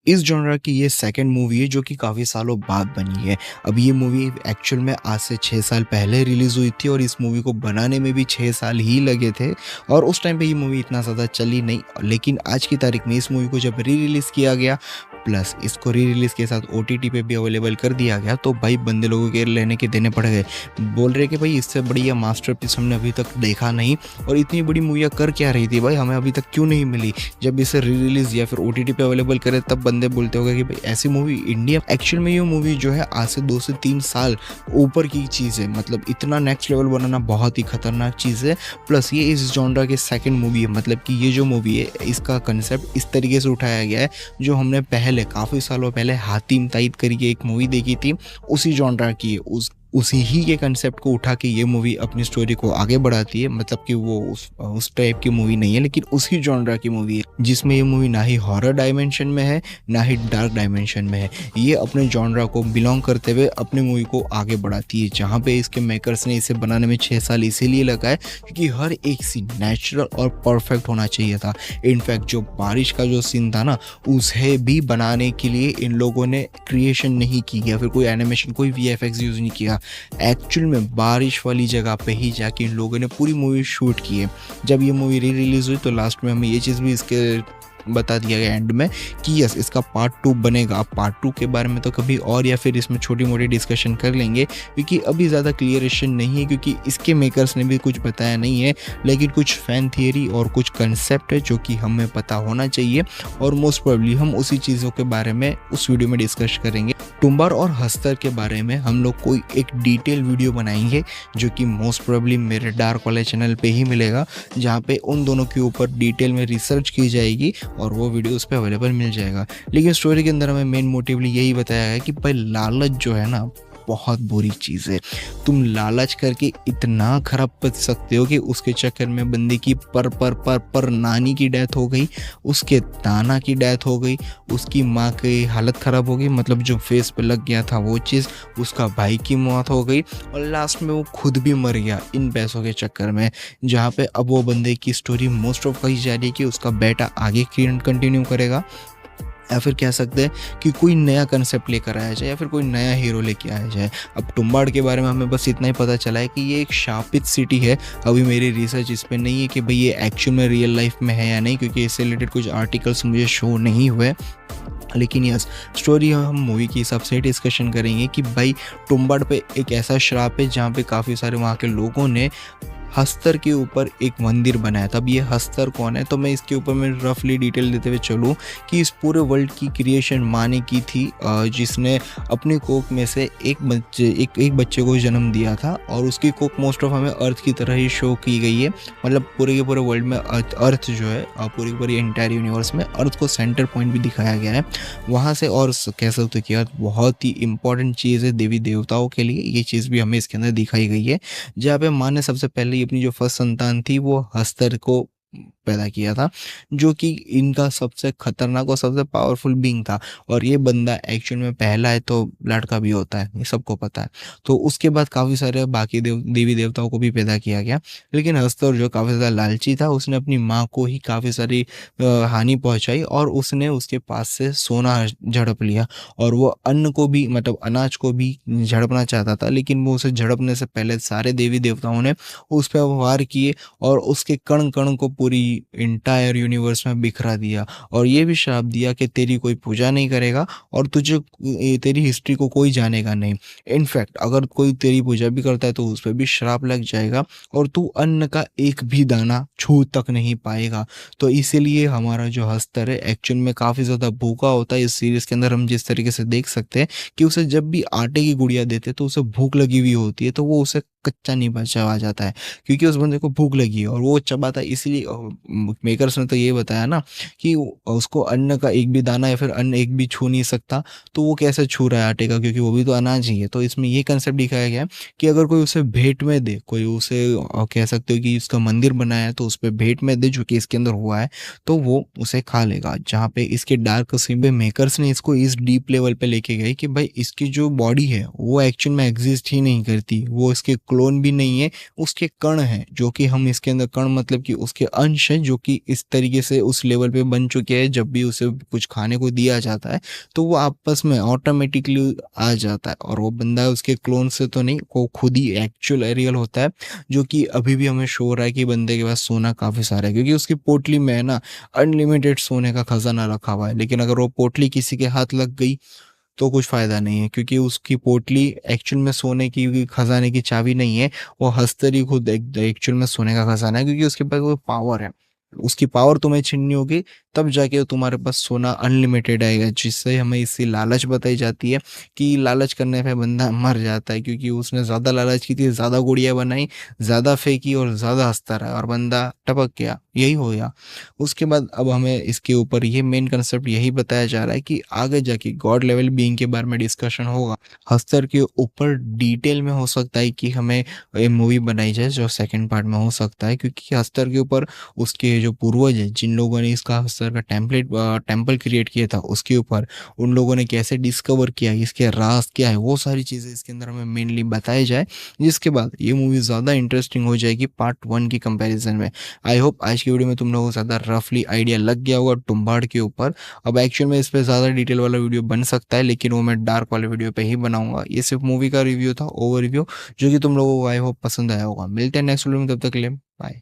इस जॉनरा की ये सेकंड मूवी है जो कि काफ़ी सालों बाद बनी है। अब ये मूवी एक्चुअल में आज से 6 साल पहले रिलीज़ हुई थी और इस मूवी को बनाने में भी 6 साल ही लगे थे और उस टाइम पे ये मूवी इतना ज़्यादा चली नहीं। लेकिन आज की तारीख में इस मूवी को जब री-रिलीज़ किया गया, प्लस इसको री-रिलीज़ के साथ ओटीटी पे भी अवेलेबल कर दिया गया, तो भाई बंदे लोगों के लेने के देने पड़ गए। बोल रहे कि भाई इससे बढ़िया मास्टरपीस हमने अभी तक देखा नहीं और इतनी बड़ी मूवियाँ कर क्या रही थी भाई, हमें अभी तक क्यों नहीं मिली? जब इसे री-रिलीज़ या फिर ओटीटी पे अवेलेबल करे तब बंदे बोलते होंगे कि भाई ऐसी मूवी इंडिया। एक्चुअल में ये मूवी जो है आज से 2 से 3 साल ऊपर की चीज़ है, मतलब इतना नेक्स्ट लेवल बनाना बहुत ही खतरनाक चीज़ है। प्लस ये इस जॉनरा के सेकंड मूवी है, मतलब कि ये जो मूवी है इसका कंसेप्ट इस तरीके से उठाया गया है जो हमने पहले काफ़ी सालों पहले हातिम ताईद करके एक मूवी देखी थी, उसी जॉनरा की है। उसी ही के कंसेप्ट को उठा के ये मूवी अपनी स्टोरी को आगे बढ़ाती है। मतलब कि वो उस टाइप की मूवी नहीं है, लेकिन उसी जॉनरा की मूवी है जिसमें ये मूवी ना ही हॉरर डायमेंशन में है ना ही डार्क डायमेंशन में है। ये अपने जॉनरा को बिलोंग करते हुए अपनी मूवी को आगे बढ़ाती है, जहाँ पे इसके मेकर्स ने इसे बनाने में 6 साल इसीलिए लगाए क्योंकि हर एक सीन नेचुरल और परफेक्ट होना चाहिए था। इनफैक्ट जो बारिश का जो सीन था ना, उसे भी बनाने के लिए इन लोगों ने क्रिएशन नहीं की या फिर कोई एनिमेशन, कोई वीएफएक्स यूज़ नहीं किया। एक्चुअल में बारिश वाली जगह पे ही जाके इन लोगों ने पूरी मूवी शूट की है। जब ये मूवी री रिलीज़ हुई तो लास्ट में हमें ये चीज़ भी इसके बता दिया गया एंड में कि यस इसका पार्ट 2 बनेगा। पार्ट 2 के बारे में तो कभी और या फिर इसमें छोटी मोटी डिस्कशन कर लेंगे क्योंकि अभी ज़्यादा क्लियरेशन नहीं है, क्योंकि इसके मेकर्स ने भी कुछ बताया नहीं है। लेकिन कुछ फैन थियरी और कुछ कंसेप्ट है जो कि हमें पता होना चाहिए और मोस्ट प्रोबेबली हम उसी चीज़ों के बारे में उस वीडियो में डिस्कस करेंगे। तुम्बाड़ और हस्तर के बारे में हम लोग कोई एक डिटेल वीडियो बनाएंगे जो कि मोस्ट प्रोबेबली मेरे डार्क वाले चैनल पे ही मिलेगा, जहाँ पे उन दोनों के ऊपर डिटेल में रिसर्च की जाएगी और वो वीडियो उस पर अवेलेबल मिल जाएगा। लेकिन स्टोरी के अंदर हमें मेन मोटिवली यही बताया है कि भाई लालच जो है ना बहुत बुरी चीज़ है। तुम लालच करके इतना खराब बच सकते हो कि उसके चक्कर में बंदे की पर नानी की डेथ हो गई, उसके ताना की डेथ हो गई, उसकी माँ की हालत ख़राब हो गई, मतलब जो फेस पे लग गया था वो चीज़, उसका भाई की मौत हो गई और लास्ट में वो खुद भी मर गया इन पैसों के चक्कर में। जहाँ पे अब वो बंदे की स्टोरी मोस्ट ऑफ कही जा रही है कि उसका बेटा आगे कंटिन्यू करेगा या फिर कह सकते हैं कि कोई नया कंसेप्ट लेकर आया जाए या फिर कोई नया हीरो लेके आया जाए। अब तुम्बाड़ के बारे में हमें बस इतना ही पता चला है कि ये एक शापित सिटी है। अभी मेरी रिसर्च इस पर नहीं है कि भाई ये एक्चुअल में रियल लाइफ में है या नहीं, क्योंकि इससे रिलेटेड कुछ आर्टिकल्स मुझे शो नहीं हुए। लेकिन यस, स्टोरी हम मूवी के हिसाब से डिस्कशन करेंगे कि भाई तुम्बाड़ पे एक ऐसा श्राप है जहाँ पे काफ़ी सारे वहाँ के लोगों ने हस्तर के ऊपर एक मंदिर बनाया था। अब ये हस्तर कौन है, तो मैं इसके ऊपर मैं रफली डिटेल देते हुए चलूँ कि इस पूरे वर्ल्ड की क्रिएशन माँ ने की थी, जिसने अपनी कोख में से एक बच्चे को जन्म दिया था और उसकी कोख मोस्ट ऑफ हमें अर्थ की तरह ही शो की गई है। मतलब पूरे के पूरे वर्ल्ड में अर्थ जो है, पूरी पूरी एंटायर यूनिवर्स में अर्थ को सेंटर पॉइंट भी दिखाया गया है वहाँ से। और कह सकते हो कि अर्थ बहुत ही इंपॉर्टेंट चीज़ है देवी देवताओं के लिए, ये चीज़ भी हमें इसके अंदर दिखाई गई है। जहाँ पे माँ ने सबसे पहले अपनी जो फर्स्ट संतान थी वो हस्तर को पैदा किया था, जो कि इनका सबसे खतरनाक और सबसे पावरफुल बीइंग था। और ये बंदा एक्चुअल में पहला है तो लड़का भी होता है, ये सबको पता है। तो उसके बाद काफ़ी सारे बाकी देवी देवताओं को भी पैदा किया गया, लेकिन हस्तर जो काफ़ी ज़्यादा लालची था, उसने अपनी माँ को ही काफ़ी सारी हानि पहुंचाई और उसने उसके पास से सोना झड़प लिया और वो अन्न को भी, मतलब अनाज को भी झड़पना चाहता था। लेकिन वो उसे झड़पने से पहले सारे देवी देवताओं ने उस पर वार किए और उसके कण कण को पूरी इंटायर यूनिवर्स में बिखरा दिया और ये भी श्राप दिया कि तेरी कोई पूजा नहीं करेगा और तेरी हिस्ट्री को कोई जानेगा नहीं। इनफैक्ट अगर कोई तेरी पूजा भी करता है तो उस पर भी श्राप लग जाएगा और तू अन्न का एक भी दाना छू तक नहीं पाएगा। तो इसीलिए हमारा जो हस्तर है एक्चुअल में काफ़ी ज़्यादा भूखा होता है। इस सीरीज़ के अंदर हम जिस तरीके से देख सकते हैं कि उसे जब भी आटे की गुड़िया देते तो उसे भूख लगी हुई होती है, तो वो उसे कच्चा नहीं चबा जाता है क्योंकि उस बंदे को भूख लगी है और वो चबाता है। इसीलिए मेकर्स ने तो ये बताया ना कि उसको अन्न का एक भी दाना या फिर अन्न एक भी छू नहीं सकता, तो वो कैसे छू रहा है आटे का, क्योंकि वो भी तो अनाज ही है। तो इसमें ये कंसेप्ट दिखाया गया है कि अगर कोई उसे भेंट में दे, कोई उसे कह सकते हो कि उसका मंदिर बनाया है तो उस पर भेंट में दे, जो कि इसके अंदर हुआ है, तो वो उसे खा लेगा। जहाँ पे इसके डार्क सीन पे मेकर्स ने इसको इस डीप लेवल पे लेके गए कि भाई इसकी जो बॉडी है वो एक्चुअल में एग्जिस्ट ही नहीं करती, वो इसके क्लोन भी नहीं है, उसके कण हैं, जो कि हम इसके अंदर कण मतलब कि उसके अंश हैं, जो कि इस तरीके से उस लेवल पे बन चुके हैं, जब भी उसे कुछ खाने को दिया जाता है, तो वो आपस में ऑटोमेटिकली आ जाता है और वो बंदा उसके क्लोन से तो नहीं, वो खुद ही एक्चुअल रियल होता है, जो कि अभी भी हमें शो हो रहा है कि बंदे के पास सोना काफ़ी सारा है, क्योंकि उसकी पोटली में है ना अनलिमिटेड सोने का खजाना रखा हुआ है। लेकिन अगर वो पोटली किसी के हाथ लग गई तो कुछ फ़ायदा नहीं है, क्योंकि उसकी पोटली एक्चुअल में सोने की खजाने की चाबी नहीं है, वो हस्तरी खुद एक्चुअल में सोने का खजाना है, क्योंकि उसके पास वो पावर है। उसकी पावर तुम्हें छीननी होगी, तब जाके तुम्हारे पास सोना अनलिमिटेड आएगा, जिससे हमें इसकी लालच बताई जाती है कि लालच करने पे बंदा मर जाता है, क्योंकि उसने ज़्यादा लालच की थी, ज़्यादा गुड़िया बनाई, ज़्यादा फेंकी और ज़्यादा हँसता रहा और बंदा टपक गया, यही हो गया। उसके बाद अब हमें इसके ऊपर ये मेन कंसेप्ट यही बताया जा रहा है कि आगे जाके गॉड लेवल बीइंग के बारे में डिस्कशन होगा। हस्तर के ऊपर डिटेल में हो सकता है कि हमें ये मूवी बनाई जाए, जो सेकंड पार्ट में हो सकता है, क्योंकि हस्तर के ऊपर उसके जो पूर्वज हैं, जिन लोगों ने इसका हस्तर का टेम्पल क्रिएट किया था, उसके ऊपर उन लोगों ने कैसे डिस्कवर किया, इसके राज क्या है, वो सारी चीज़ें इसके अंदर हमें मेनली बताई जाए, जिसके बाद ये मूवी ज़्यादा इंटरेस्टिंग हो जाएगी पार्ट 1 की कंपैरिजन में। आई होप आज की वीडियो में तुम लोगों को ज़्यादा रफली आइडिया लग गया होगा तुम्बाड़ के ऊपर। अब एक्चुअल में इस पे ज़्यादा डिटेल वाला वीडियो बन सकता है, लेकिन वो मैं डार्क वाले वीडियो पे ही बनाऊंगा। ये सिर्फ मूवी का रिव्यू था, ओवर रिव्यू, जो कि तुम लोगों को आई होप पसंद आया होगा। मिलते हैं नेक्स्ट वीडियो में, तब तक के लिए बाय।